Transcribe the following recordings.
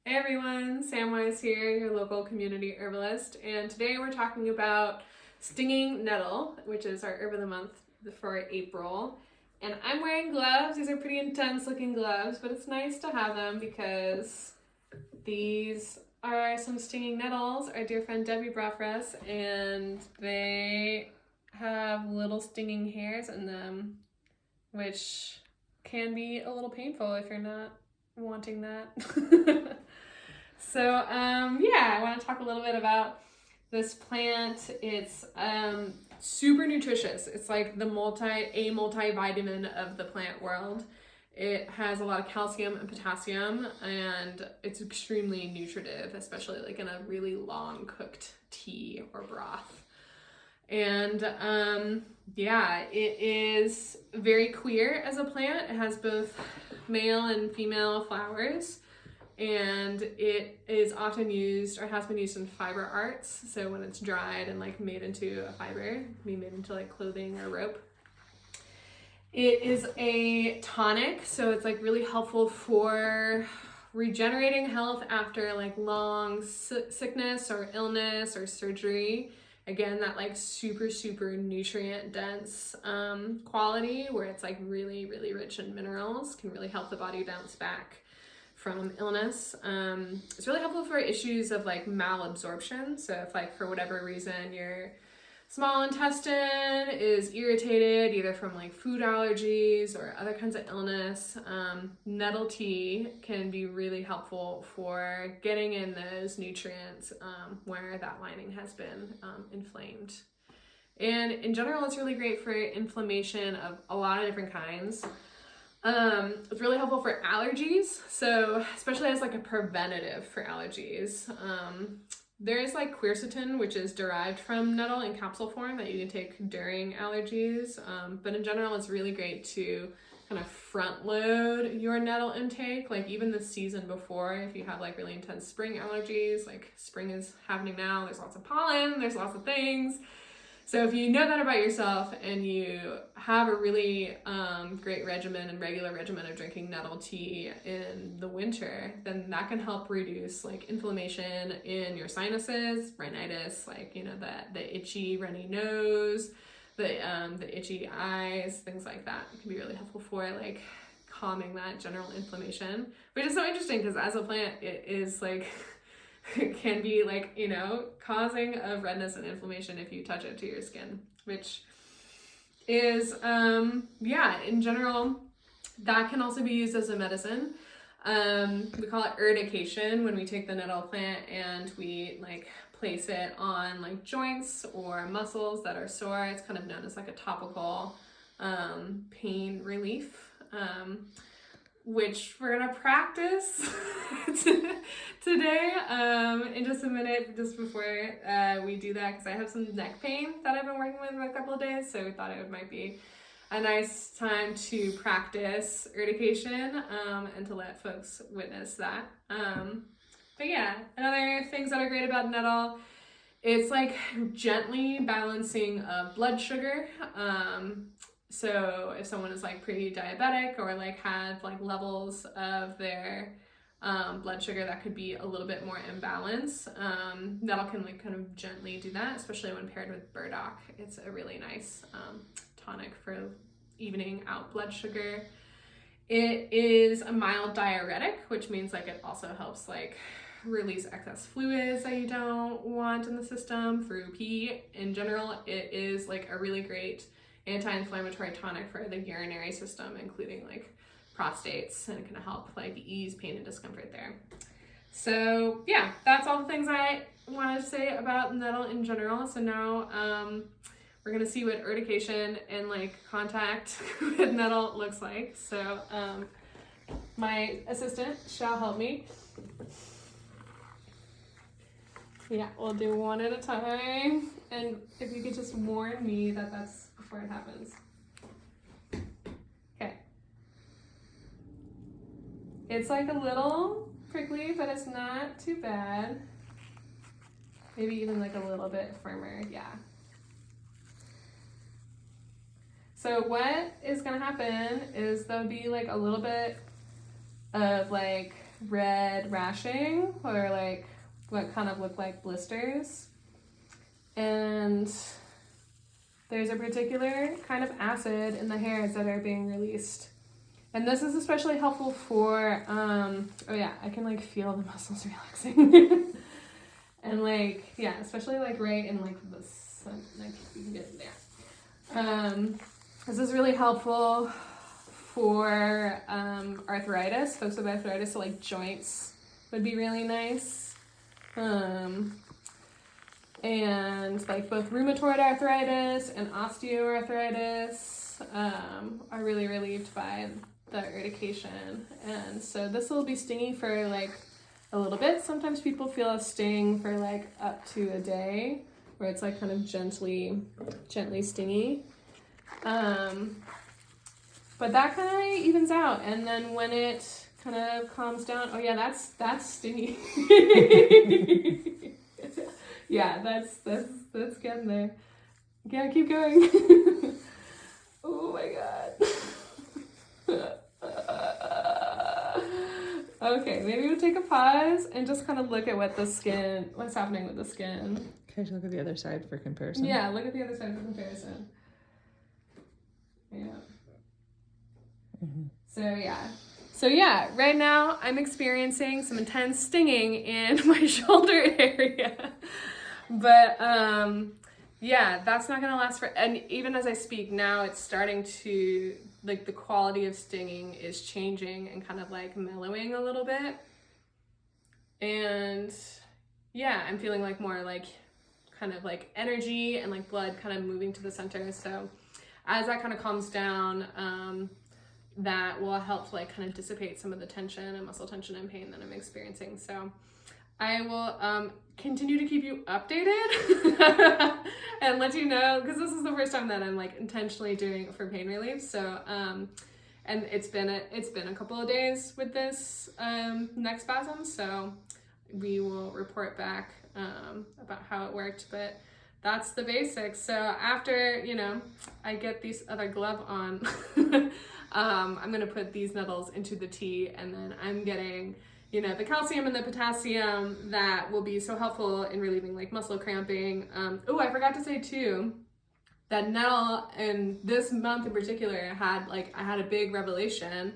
Hey everyone, Samwise here, your local community herbalist, and today we're talking about stinging nettle, which is our herb of the month for April. And I'm wearing gloves. These are pretty intense looking gloves, but it's nice to have them because these are some stinging nettles. Our dear friend Debbie brought for us, and they have little stinging hairs in them, which can be a little painful if you're not wanting that. So I want to talk a little bit about this plant. It's super nutritious. It's like a multivitamin of the plant world. It has a lot of calcium and potassium, and it's extremely nutritive, especially like in a really long cooked tea or broth. And it is very queer as a plant. It has both male and female flowers. And it is often used or has been used in fiber arts. So when it's dried and like made into a fiber, it can be made into like clothing or rope. It is a tonic, so it's like really helpful for regenerating health after like long sickness or illness or surgery. Again, that like super nutrient dense quality where it's like really rich in minerals can really help the body bounce back from illness. It's really helpful for issues of like malabsorption. So if like for whatever reason your small intestine is irritated, either from like food allergies or other kinds of illness, nettle tea can be really helpful for getting in those nutrients where that lining has been inflamed. And in general, it's really great for inflammation of a lot of different kinds. It's really helpful for allergies, so especially as like a preventative for allergies. There is like quercetin, which is derived from nettle in capsule form that you can take during allergies, but in general it's really great to kind of front load your nettle intake, like even the season before. If you have like really intense spring allergies, like spring is happening now, there's lots of pollen, there's lots of things. So if you know that about yourself and you have a really great regimen and regular regimen of drinking nettle tea in the winter, then that can help reduce like inflammation in your sinuses, rhinitis, like the itchy runny nose, the itchy eyes, things like that. It can be really helpful for like calming that general inflammation, which is so interesting because as a plant it is like it can be like, causing of redness and inflammation if you touch it to your skin, which is, in general, that can also be used as a medicine. We call it urtication when we take the nettle plant and we like place it on like joints or muscles that are sore. It's kind of known as like a topical pain relief. Which we're gonna practice today in just a minute, just before we do that, because I have some neck pain that I've been working with for a couple of days, so we thought it might be a nice time to practice urtication and to let folks witness that. But yeah, another things that are great about nettle, it's like gently balancing blood sugar. So if someone is like pre-diabetic or like had like levels of their blood sugar that could be a little bit more imbalanced, nettle can like kind of gently do that, especially when paired with burdock. It's a really nice tonic for evening out blood sugar. It is a mild diuretic, which means like it also helps like release excess fluids that you don't want in the system through pee. In general, it is like a really great anti-inflammatory tonic for the urinary system, including like prostates, and it can help like ease pain and discomfort there. So yeah, that's all the things I wanted to say about nettle in general. So now we're gonna see what urtication and like contact with nettle looks like. So my assistant shall help me. Yeah, we'll do one at a time, and if you could just warn me that that's before it happens. Okay. It's like a little prickly, but it's not too bad. Maybe even like a little bit firmer, yeah. So what is gonna happen is there'll be like a little bit of like red rashing, or like what kind of look like blisters. And there's a particular kind of acid in the hairs that are being released. And this is especially helpful for, oh yeah, I can like feel the muscles relaxing. And like, yeah, especially like right in like the sun, like you can get it there. This is really helpful for arthritis, folks with arthritis, so like joints would be really nice. And like both rheumatoid arthritis and osteoarthritis are really relieved by the urtication. And so this will be stingy for like a little bit. Sometimes people feel a sting for like up to a day, where it's like kind of gently stingy. But that kind of evens out, and then when it kind of calms down, oh yeah, that's stingy. Yeah, that's getting there. Yeah, keep going. Oh my god. Okay, maybe we'll take a pause and just kind of look at what's happening with the skin. Can I look at the other side for comparison? Yeah, look at the other side for comparison. Yeah. Mm-hmm. So yeah, right now I'm experiencing some intense stinging in my shoulder area. But yeah, that's not gonna last and even as I speak now, it's starting to, like, the quality of stinging is changing and kind of like mellowing a little bit. And yeah, I'm feeling like more like kind of like energy and like blood kind of moving to the center. So as that kind of calms down, that will help like kind of dissipate some of the tension and muscle tension and pain that I'm experiencing. So I will continue to keep you updated and let you know, because this is the first time that I'm like intentionally doing it for pain relief. So and it's been a couple of days with this neck spasm, so we will report back about how it worked. But that's the basics. So after, I get these other glove on, I'm gonna put these nettles into the tea, and then I'm getting the calcium and the potassium that will be so helpful in relieving like muscle cramping. Oh, I forgot to say too, that nettle, and this month in particular, I had a big revelation.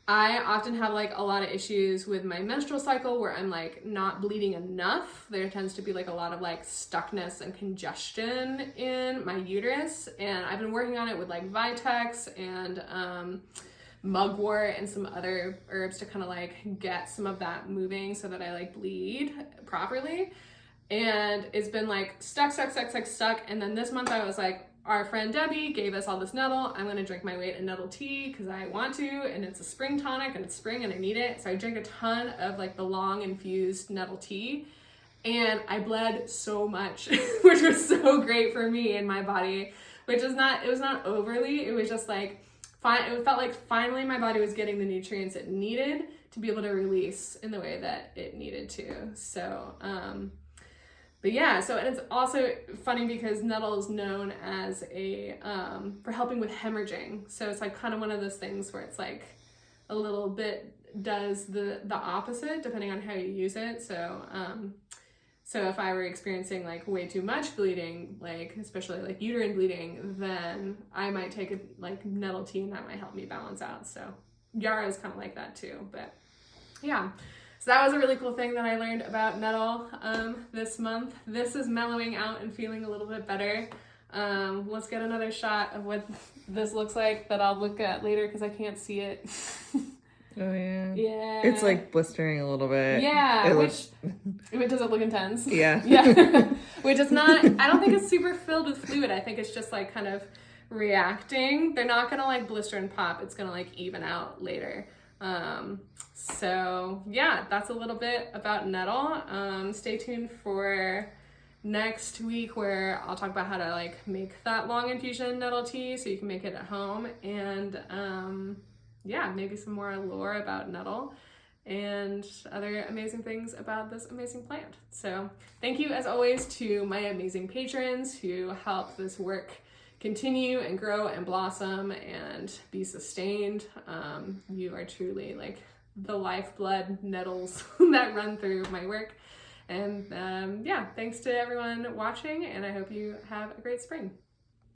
I often have like a lot of issues with my menstrual cycle where I'm like not bleeding enough. There tends to be like a lot of like stuckness and congestion in my uterus, and I've been working on it with like Vitex and mugwort and some other herbs to kind of like get some of that moving so that I like bleed properly. And it's been like stuck. And then this month I was like, our friend Debbie gave us all this nettle. I'm gonna drink my weight in nettle tea because I want to, and it's a spring tonic and it's spring and I need it. So I drank a ton of like the long infused nettle tea, and I bled so much, which was so great for me and my body, it was not overly, it was just like, it felt like finally my body was getting the nutrients it needed to be able to release in the way that it needed to. So, but yeah, and it's also funny because nettle is known as for helping with hemorrhaging. So it's like kind of one of those things where it's like a little bit does the opposite depending on how you use it. So if I were experiencing like way too much bleeding, like especially like uterine bleeding, then I might take a like nettle tea, and that might help me balance out. So Yara is kind of like that too. But yeah, so that was a really cool thing that I learned about nettle this month. This is mellowing out and feeling a little bit better. Let's get another shot of what this looks like that I'll look at later because I can't see it. Oh yeah. Yeah. It's like blistering a little bit. Yeah. Does it look intense? Yeah. Yeah. Which is not, I don't think it's super filled with fluid. I think it's just like kind of reacting. They're not gonna like blister and pop. It's gonna like even out later. So yeah, that's a little bit about nettle. Stay tuned for next week where I'll talk about how to like make that long infusion nettle tea so you can make it at home, and yeah, maybe some more lore about nettle and other amazing things about this amazing plant. So thank you as always to my amazing patrons who help this work continue and grow and blossom and be sustained. You are truly like the lifeblood nettles that run through my work. And yeah, thanks to everyone watching, and I hope you have a great spring.